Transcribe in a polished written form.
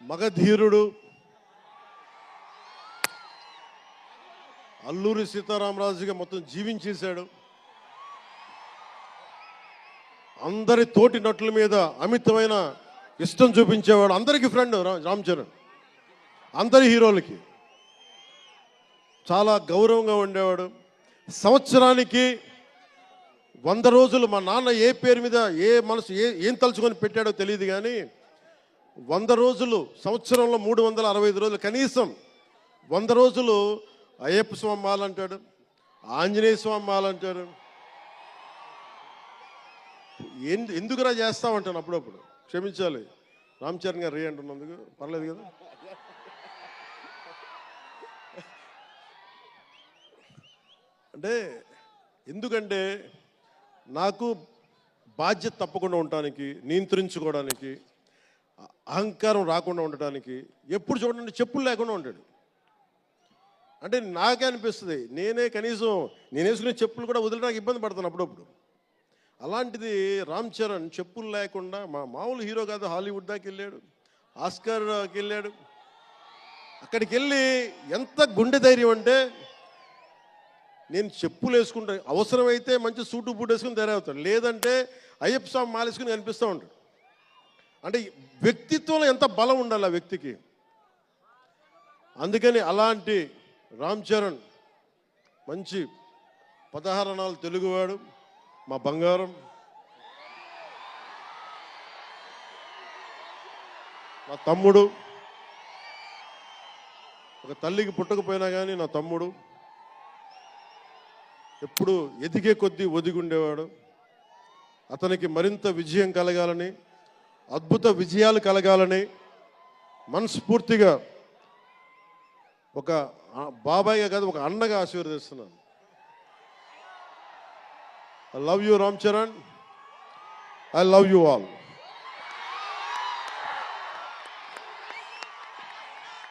మగధీరుడు అల్లూరి సీతారామరాజుగా మొత్తం జీవించేశాడు. అందరి తోటి నటుల మీద అమితమైన ఇష్టం చూపించేవాడు. అందరికీ ఫ్రెండ్ రామ్ చరణ్. అందరి హీరోలకి చాలా గౌరవంగా ఉండేవాడు. సంవత్సరానికి 100 రోజులు మా నాన్న ఏ పేరు మీద ఏం తలుచుకొని పెట్టాడో తెలియదు, కానీ 100 రోజులు సంవత్సరంలో 365 రోజులు కనీసం 100 రోజులు అయ్యప్ప స్వామి మాలంటాడు, ఆంజనేయ స్వామి మాలంటాడు. ఎందుకురా చేస్తామంటాను అప్పుడప్పుడు. క్షమించాలి రామ్ చరణ్ గారు అంటున్నందుకు, పర్లేదు కదా. అంటే ఎందుకంటే నాకు బాధ్యత తప్పకుండా ఉండటానికి, నియంత్రించుకోవడానికి, అహంకారం రాకుండా ఉండటానికి ఎప్పుడు చూడండి చెప్పులు లేకుండా ఉంటాడు. అంటే నాకే అనిపిస్తుంది, కనీసం నేను వేసుకునే చెప్పులు కూడా వదిలేడానికి ఇబ్బంది పడతాను అప్పుడప్పుడు. అలాంటిది రామ్ చరణ్ చెప్పులు లేకుండా మామూలు హీరో కాదు, హాలీవుడ్ దాకా వెళ్ళాడు, ఆస్కార్కి వెళ్ళాడు. అక్కడికి వెళ్ళి ఎంత గుండె ధైర్యం అంటే, నేను చెప్పులు వేసుకుంటా, అవసరమైతే మంచి సూటు బూట్ వేసుకుని తయారవుతాడు, లేదంటే అయ్యప్ప స్వామి మాలేసుకుని కనిపిస్తూ ఉంటాడు. అంటే వ్యక్తిత్వంలో ఎంత బలం ఉండాలి ఆ వ్యక్తికి. అందుకని అలాంటి రామ్ చరణ్ మంచి 16 అణాలు తెలుగువాడు, మా బంగారం, నా తమ్ముడు. ఒక తల్లికి పుట్టకపోయినా కానీ నా తమ్ముడు. ఎప్పుడు ఎదిగే కొద్దీ ఒదిగుండేవాడు. అతనికి మరింత విజయం కలగాలని, అద్భుత విజయాలు కలగాలని మనస్ఫూర్తిగా ఒక బాబాయ్గా కాదు, ఒక అన్నగా ఆశీర్వదిస్తున్నాను. I love you, Ram Charan. I love you all.